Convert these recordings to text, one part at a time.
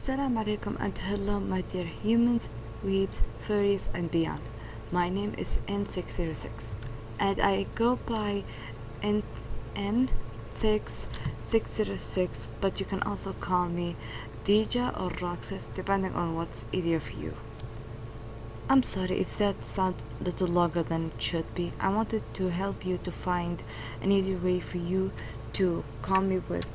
Salam alaikum and hello my dear humans, weebs, furries and beyond. My name is N606 and I go by N606, but you can also call me Dija or Roxas depending on what's easier for you. I'm sorry if that sounds a little longer than it should be. I wanted to help you to find an easier way for you to call me with,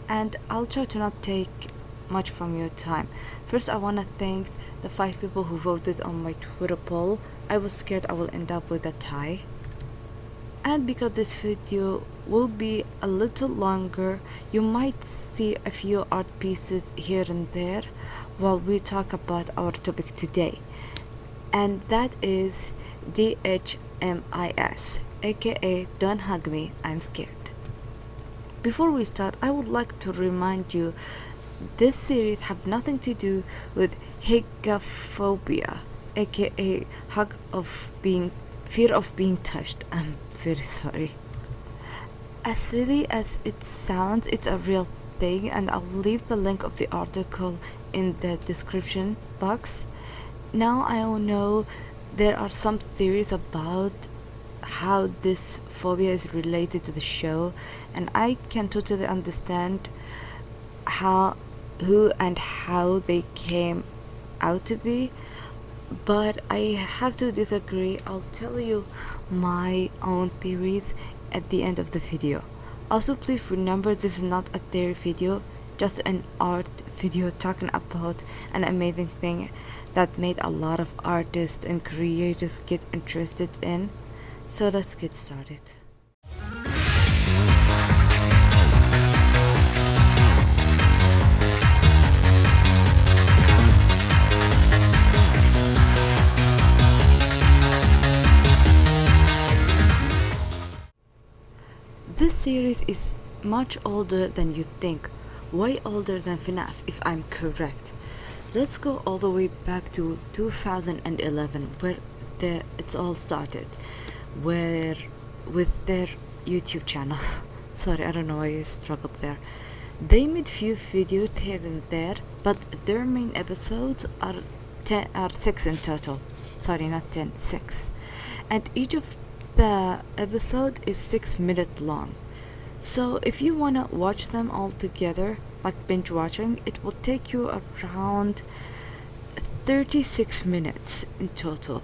and I'll try to not take much from your time. First, I want to thank the 5 people who voted on my Twitter poll. I was scared I will end up with a tie. And because this video will be a little longer, you might see a few art pieces here and there while we talk about our topic today. And that is DHMIS, aka Don't Hug Me, I'm Scared. Before we start, I would like to remind you this series have nothing to do with phobia, aka fear of being touched. I'm very sorry. As silly as it sounds, it's a real thing, and I'll leave the link of the article in the description box. Now I know there are some theories about how this phobia is related to the show, and I can totally understand who and how they came out to be, but I have to disagree. I'll tell you my own theories at the end of the video. Also, please remember this is not a theory video, just an art video talking about an amazing thing that made a lot of artists and creators get interested in. So let's get started. This series is much older than you think, way older than FNAF if I'm correct. Let's go all the way back to 2011 where it's all started, where with their YouTube channel. Sorry, I don't know why I struggled there. They made few videos here and there, but their main episodes are 6 in total. Sorry, not 10, 6. And each of the episode is 6 minutes long. So if you wanna watch them all together, like binge watching, it will take you around 36 minutes in total.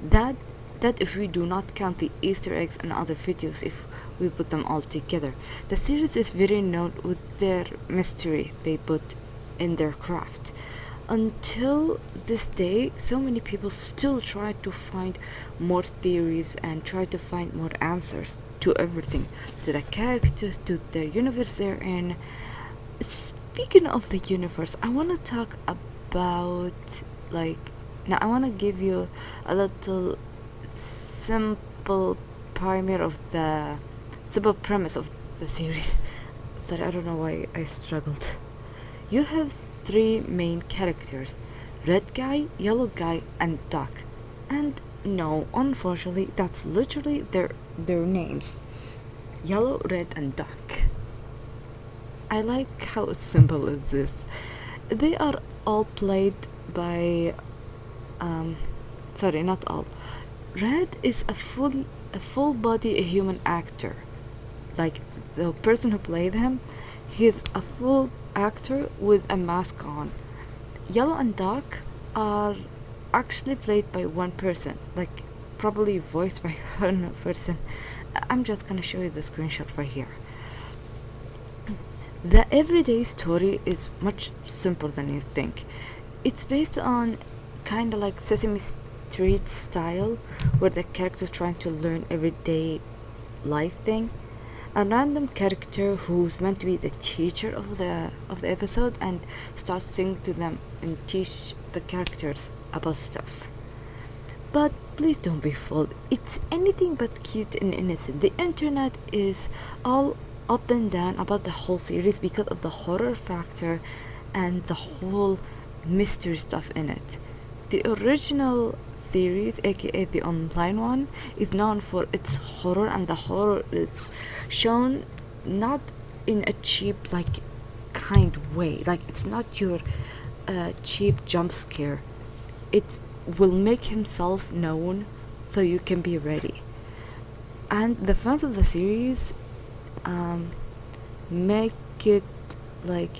That if we do not count the Easter eggs and other videos, if we put them all together. The series is very known with their mystery they put in their craft. Until this day, so many people still try to find more theories and try to find more answers to everything, to the characters, to their universe they're in. Speaking of the universe, I want to talk about, now I want to give you a little simple premise of the series. Sorry, I don't know why I struggled. You have 3 main characters: red guy, yellow guy, and duck. And no, unfortunately, that's literally their names: yellow, red, and duck. I like how simple is this. They are all played by sorry, not all. Red is a full body human actor. Like the person who played him, he's a full actor with a mask on. Yellow and duck are actually played by one person, like probably voiced by one person. I'm just gonna show you the screenshot right here. The everyday story is much simpler than you think. It's based on kinda like Sesame Street style, where the character's trying to learn everyday life thing. A random character who's meant to be the teacher of the episode and starts singing to them and teach the characters about stuff. But please don't be fooled. It's anything but cute and innocent. The internet is all up and down about the whole series because of the horror factor and the whole mystery stuff in it. The original series, aka the online one, is known for its horror, and the horror is shown not in a cheap, like kind way. Like, it's not your cheap jump scare. It will make himself known so you can be ready. And the fans of the series make it like,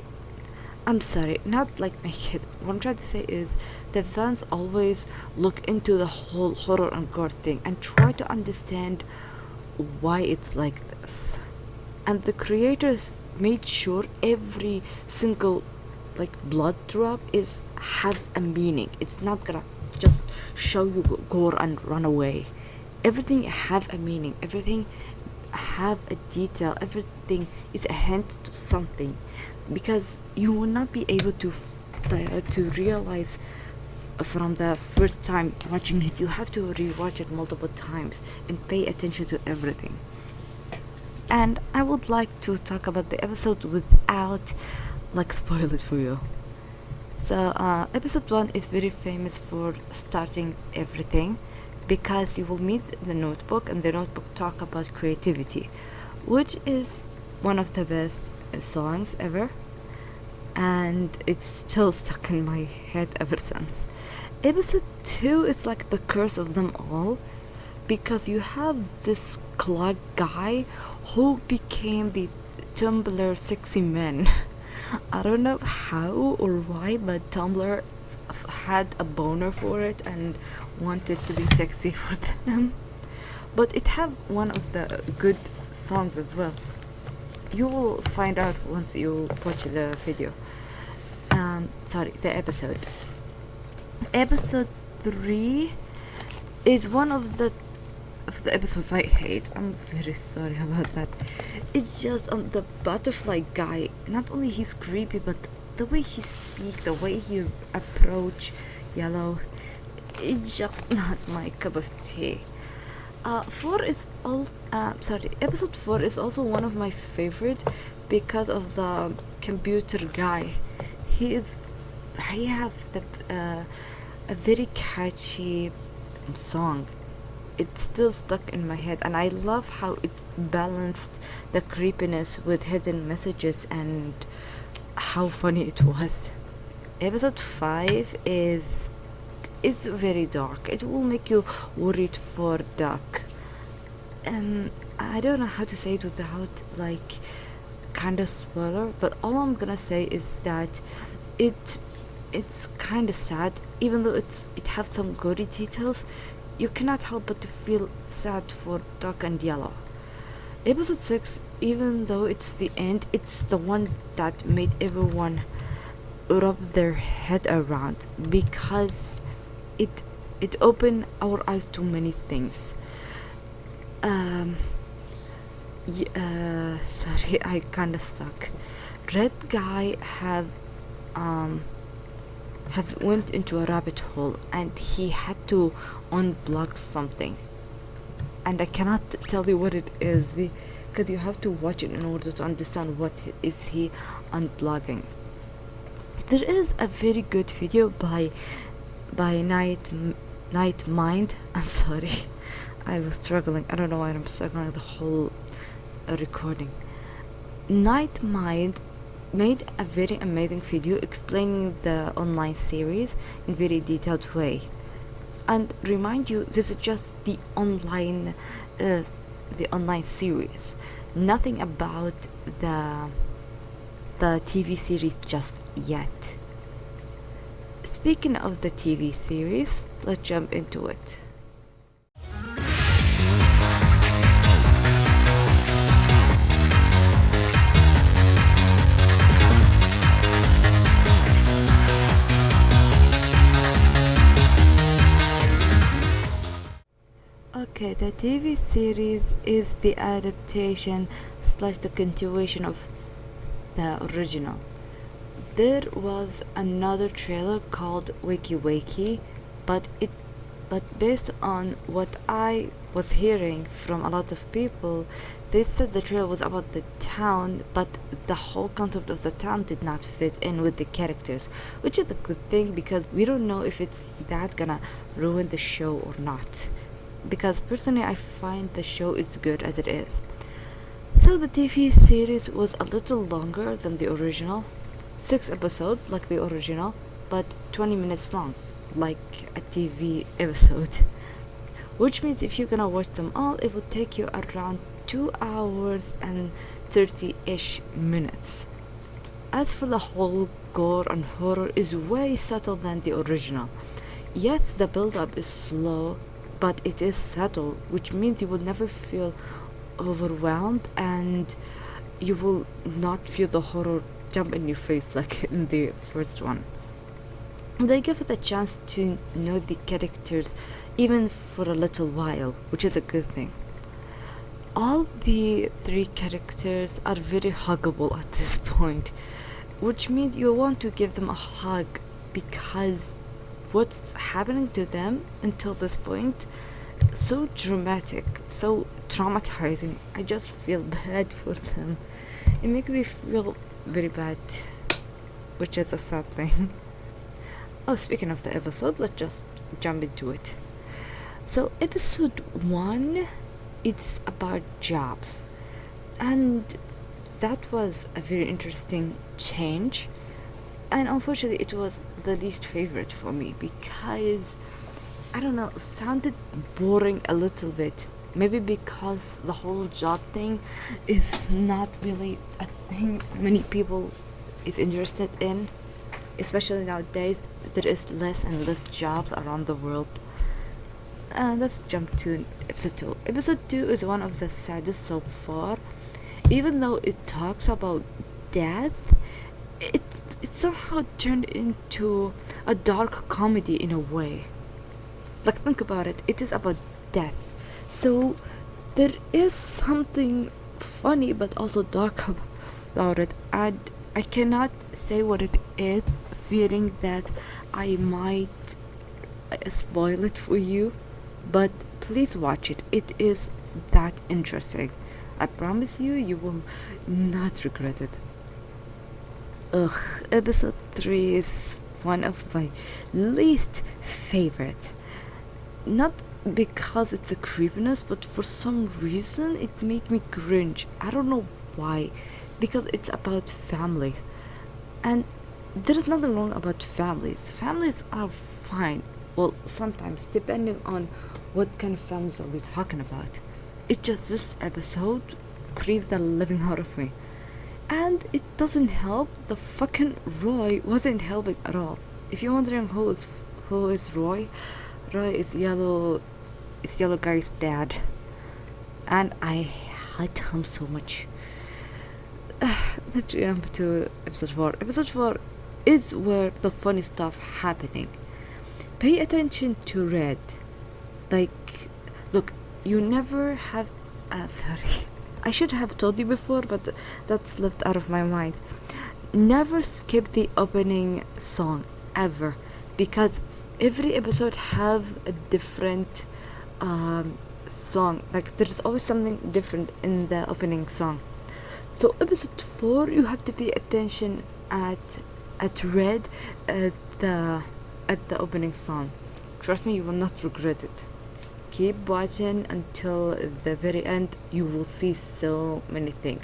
I'm sorry, not like make it. What I'm trying to say is the fans always look into the whole horror and gore thing and try to understand why it's like this. And the creators made sure every single like blood drop has a meaning. It's not gonna just show you gore and run away. Everything have a meaning. Everything have a detail. Everything is a hint to something, because you will not be able to realize from the first time watching it. You have to rewatch it multiple times and pay attention to everything. And I would like to talk about the episode without like spoil it for you. So episode 1 is very famous for starting everything, because you will meet the notebook, and the notebook talk about creativity, which is one of the best songs ever, and it's still stuck in my head ever since. Episode 2 is like the curse of them all, because you have this clock guy who became the Tumblr sexy man. I don't know how or why, but Tumblr had a boner for it and wanted to be sexy for them. But it have one of the good songs as well. You will find out once you watch the video. The episode. Episode 3 is one of the episodes I hate. I'm very sorry about that. It's just the butterfly guy. Not only he's creepy, but the way he speak, the way he approach Yellow, it's just not my cup of tea. Episode 4 is also one of my favorite because of the computer guy. He have a very catchy song. It's still stuck in my head, and I love how it balanced the creepiness with hidden messages and how funny it was. Episode 5 is very dark. It will make you worried for Duck. I don't know how to say it without like kind of spoiler, but all I'm gonna say is that it's kind of sad. Even though it has some gory details, you cannot help but to feel sad for Duck and Yellow. Episode 6, even though it's the end, it's the one that made everyone rub their head around, because it opened our eyes to many things. Sorry, I kinda stuck. Red guy have went into a rabbit hole, and he had to unblock something, and I cannot tell you what it is because you have to watch it in order to understand what is he unblocking. There is a very good video by Night Mind. I'm sorry, I was struggling. I don't know why I'm struggling the whole recording. Night Mind made a very amazing video explaining the online series in very detailed way. And remind you, this is just the online series. Nothing about the TV series just yet. Speaking of the TV series, let's jump into it. Okay, the TV series is the adaptation / the continuation of the original. There was another trailer called Wakey Wakey, but based on what I was hearing from a lot of people, they said the trailer was about the town, but the whole concept of the town did not fit in with the characters, which is a good thing because we don't know if it's that gonna ruin the show or not. Because personally I find the show is good as it is. So the TV series was a little longer than the original, 6 episodes like the original, but 20 minutes long, like a TV episode. Which means if you're gonna watch them all, it would take you around 2 hours and 30-ish minutes. As for the whole gore and horror is way subtle than the original. Yes, the build-up is slow, but it is subtle, which means you will never feel overwhelmed and you will not feel the horror jump in your face like in the first one. They give it a chance to know the characters even for a little while, which is a good thing. All the 3 characters are very huggable at this point, which means you want to give them a hug because what's happening to them until this point so dramatic, so traumatizing. I just feel bad for them. It makes me feel very bad, which is a sad thing. Oh, speaking of the episode, let's just jump into it. So, episode 1, it's about jobs. And that was a very interesting change. And unfortunately, it was the least favorite for me because, I don't know, sounded boring a little bit. Maybe because the whole job thing is not really a thing many people is interested in. Especially nowadays, there is less and less jobs around the world. Let's jump to episode 2. Episode 2 is one of the saddest so far. Even though it talks about death, it somehow turned into a dark comedy in a way. Like, think about it. It is about death. So, there is something funny but also dark about it. And I cannot say what it is, fearing that I might spoil it for you. But please watch it. It is that interesting. I promise you, you will not regret it. Ugh, episode 3 is one of my least favorite. Not because it's a creepiness, but for some reason it made me cringe. I don't know why. Because it's about family. And there is nothing wrong about families. Families are fine. Well, sometimes, depending on what kind of families are we talking about. It's just this episode creeps the living out of me. And it doesn't help, the fucking Roy wasn't helping at all. If you're wondering who is Roy, Roy is yellow guy's dad. And I hate him so much. Let's jump to episode 4. Episode 4 is where the funny stuff happening. Pay attention to Red. Like, look, you never have... sorry. I should have told you before, but that slipped out of my mind. Never skip the opening song, ever. Because every episode have a different song. Like, there's always something different in the opening song. So episode 4, you have to pay attention at Red at the opening song. Trust me, you will not regret it. Keep watching until the very end. You will see so many things.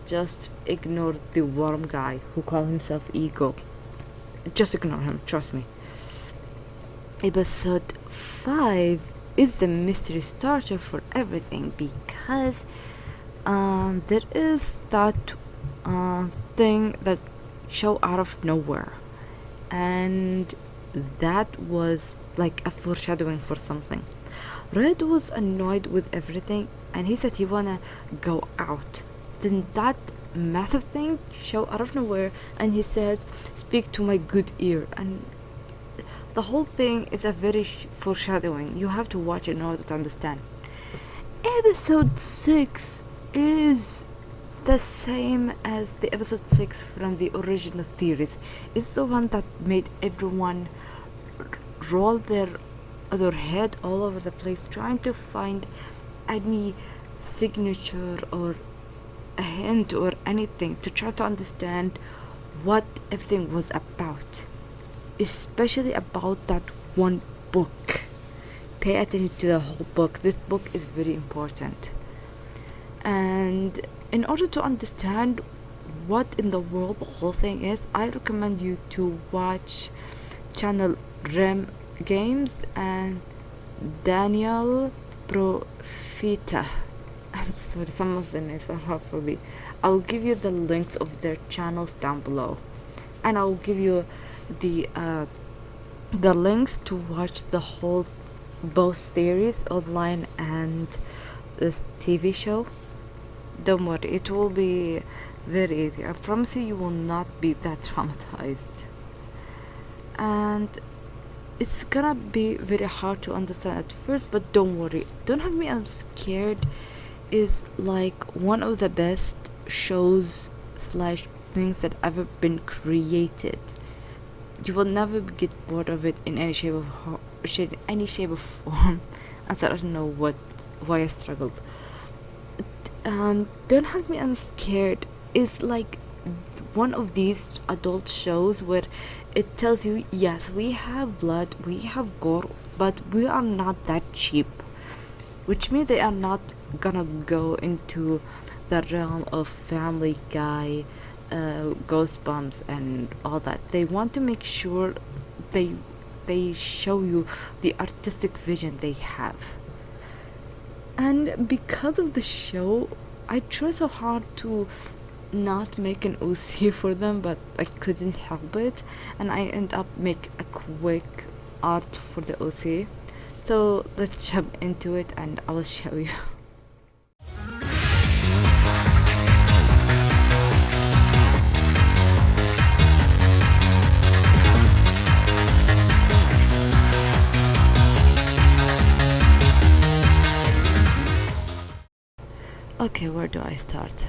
Just ignore the worm guy who calls himself Eagle. Just ignore him, trust me. Episode 5 is the mystery starter for everything because there is that thing that show out of nowhere, and that was like a foreshadowing for something. Red was annoyed with everything and he said he wanna go out. Then that massive thing show out of nowhere and he said, speak to my good ear. And the whole thing is a very foreshadowing. You have to watch it in order to understand. Episode 6 is the same as the episode 6 from the original series. It's the one that made everyone roll their head all over the place trying to find any signature or a hint or anything to try to understand what everything was about, especially about that one book. Pay attention to the whole book. This book is very important. And In order to understand what in the world the whole thing is, I recommend you to watch channel RemGames and Daniel Profeta. I'm sorry, some of the names are hard for me. I'll give you the links of their channels down below, and I'll give you the links to watch the whole both series online and the TV show. Don't worry, it will be very easy. I promise you, you will not be that traumatized. And it's gonna be very hard to understand at first, but don't worry. Don't have me I'm scared is like one of the best shows slash things that ever been created. You will never get bored of it in any shape of any shape of form. I thought I don't know why I struggled. Don't have me I'm scared is like one of these adult shows where it tells you, yes, we have blood, we have gore, but we are not that cheap, which means they are not gonna go into the realm of Family Guy, Ghost Bumps, and all that. They want to make sure they show you the artistic vision they have. And because of the show, I try so hard to not make an OC for them, but I couldn't help it, and I end up make a quick art for the OC. So let's jump into it and I will show you. Okay, where do I start?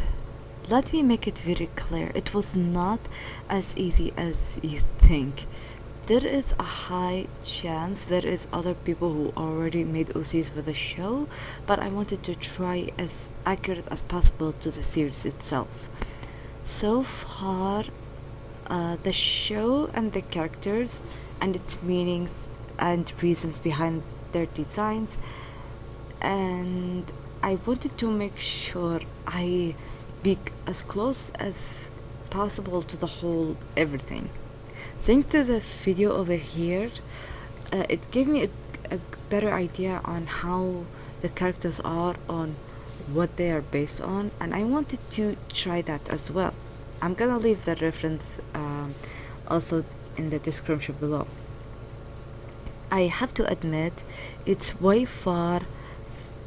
Let me make it very clear. It was not as easy as you think. There is a high chance there is other people who already made OCs for the show, but I wanted to try as accurate as possible to the series itself. So far, the show and the characters and its meanings and reasons behind their designs, and I wanted to make sure I be as close as possible to the whole everything. Thanks to the video over here, it gave me a better idea on how the characters are, on what they are based on, and I wanted to try that as well. I'm gonna leave the reference also in the description below. I have to admit, it's way far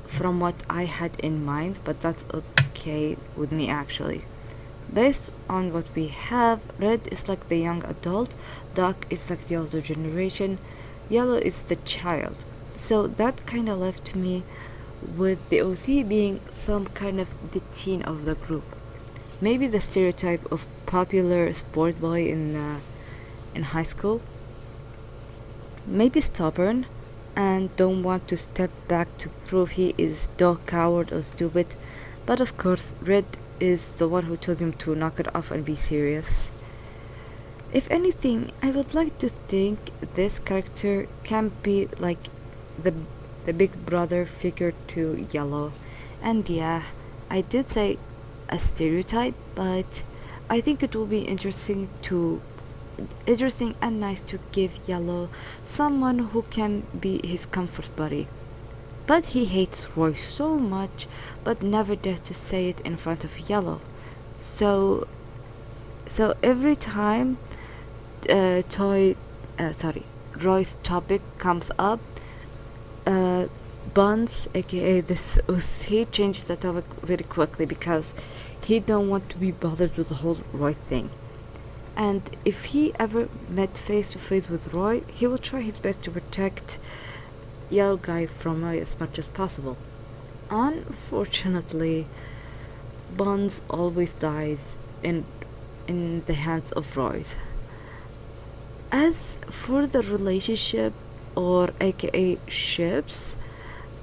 from what I had in mind, but that's okay with me actually. Based on what we have, red is like the young adult, dark is like the older generation, yellow is the child. So that kind of left me with the OC being some kind of the teen of the group. Maybe the stereotype of popular sport boy in high school. Maybe stubborn and don't want to step back to prove he is dog, coward, or stupid. But of course, red is the one who told him to knock it off and be serious. If anything, I would like to think this character can be like the big brother figure to Yellow. And yeah, I did say a stereotype, but I think it will be interesting and nice to give Yellow someone who can be his comfort buddy. But he hates Roy so much, but never dares to say it in front of Yellow. So every time Roy's topic comes up, Buns, aka this he changed the topic very quickly because he don't want to be bothered with the whole Roy thing. And if he ever met face to face with Roy, he will try his best to protect Yellow Guy from Roy as much as possible. Unfortunately, Buns always dies in the hands of Roy. As for the relationship, or aka ships,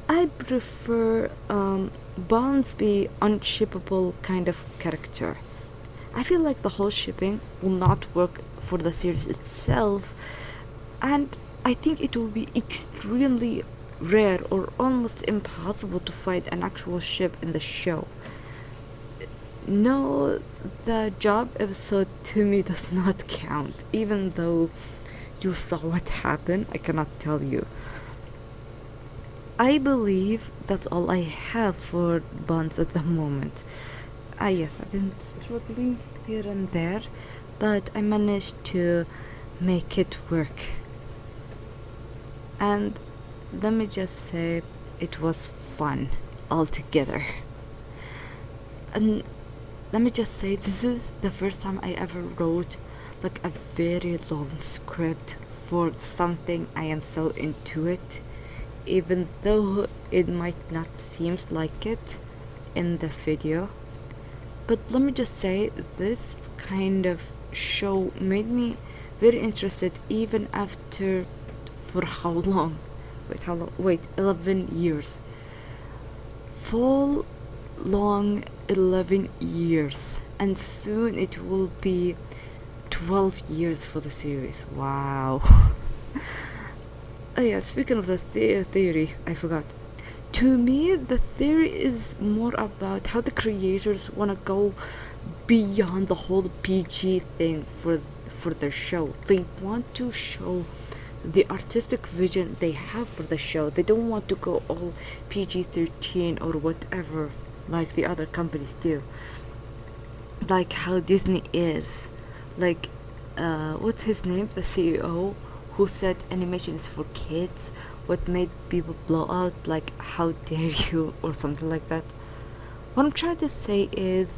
I prefer Buns be unshippable kind of character. I feel like the whole shipping will not work for the series itself, and I think it will be extremely rare or almost impossible to find an actual ship in the show. No, the job episode to me does not count. Even though you saw what happened, I cannot tell you. I believe that's all I have for bonds at the moment. Yes, I've been struggling here and there, but I managed to make it work. And let me just say, it was fun altogether. And let me just say, this is the first time I ever wrote like a very long script for something I am so into it, even though it might not seem like it in the video. But let me just say, this kind of show made me very interested even after, for how long? Wait, 11 years. Full long 11 years. And soon it will be 12 years for the series. Wow. Oh yeah, speaking of the theory, I forgot. To me, the theory is more about how the creators want to go beyond the whole PG thing for their show. They want to show the artistic vision they have for the show. They don't want to go all PG-13 or whatever like the other companies do. Like how Disney is. Like, what's his name? The CEO who said animation is for kids. What made people blow out, like, how dare you, or something like that. What I'm trying to say is,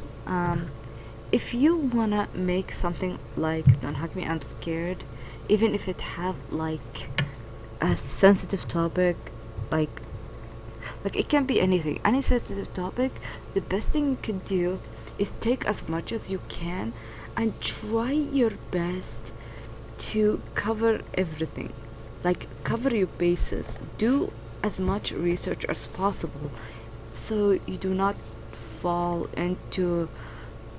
if you wanna make something like Don't Hug Me, I'm Scared, even if it have like a sensitive topic, like it can be anything, any sensitive topic, the best thing you can do is take as much as you can and try your best to cover everything. Like, cover your bases, do as much research as possible so you do not fall into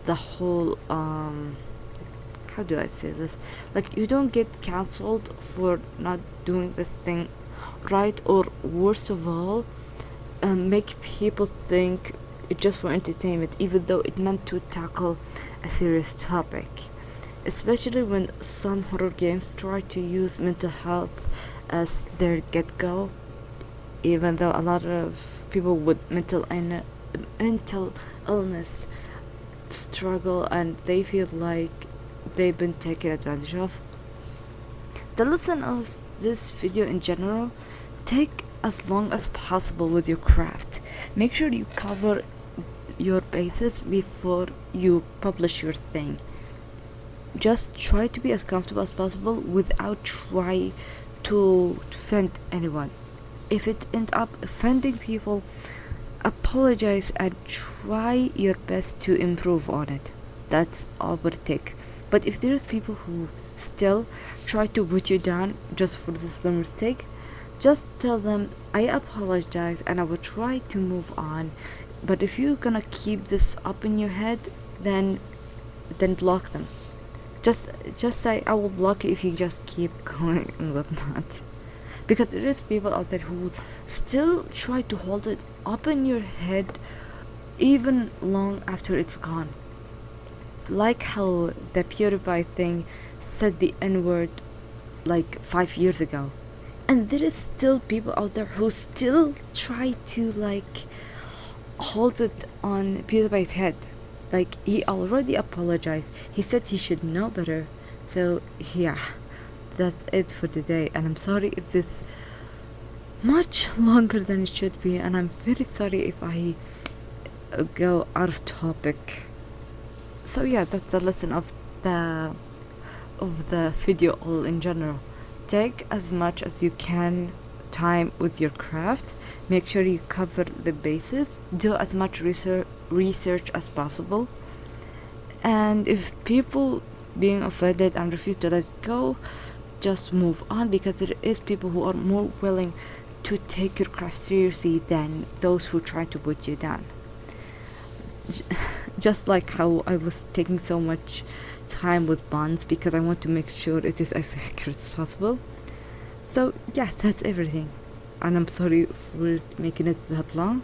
the whole how do I say this, like, you don't get cancelled for not doing the thing right, or worst of all, make people think it's just for entertainment even though it meant to tackle a serious topic. Especially when some horror games try to use mental health as their get-go, even though a lot of people with mental illness struggle and they feel like they've been taken advantage of. The lesson of this video in general: take as long as possible with your craft. Make sure you cover your bases before you publish your thing. Just try to be as comfortable as possible without trying to offend anyone. If it ends up offending people, apologize and try your best to improve on it. That's all it would take. But if there's people who still try to put you down just for this little mistake, just tell them I apologize and I will try to move on. But if you're gonna keep this up in your head, then block them. Just say I will block you if you just keep going and whatnot. Because there is people out there who still try to hold it up in your head even long after it's gone. Like how the PewDiePie thing said the N-word like 5 years ago. And there is still people out there who still try to like hold it on PewDiePie's head. Like, he already apologized. He said he should know better. So yeah, that's it for today. And I'm sorry if this much longer than it should be, and I'm very sorry if I go out of topic. So yeah, that's the lesson of the video all in general. Take as much as you can time with your craft. Make sure you cover the bases. Do as much research as possible. And if people being offended and refuse to let it go, just move on, because there is people who are more willing to take your craft seriously than those who try to put you down. Just like how I was taking so much time with bonds because I want to make sure it is as accurate as possible. So yeah, that's everything, and I'm sorry for making it that long.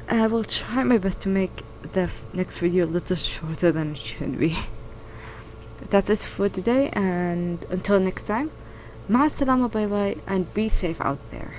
I will try my best to make the next video a little shorter than it should be. That's it for today, and until next time, ma salama, bye bye, and be safe out there.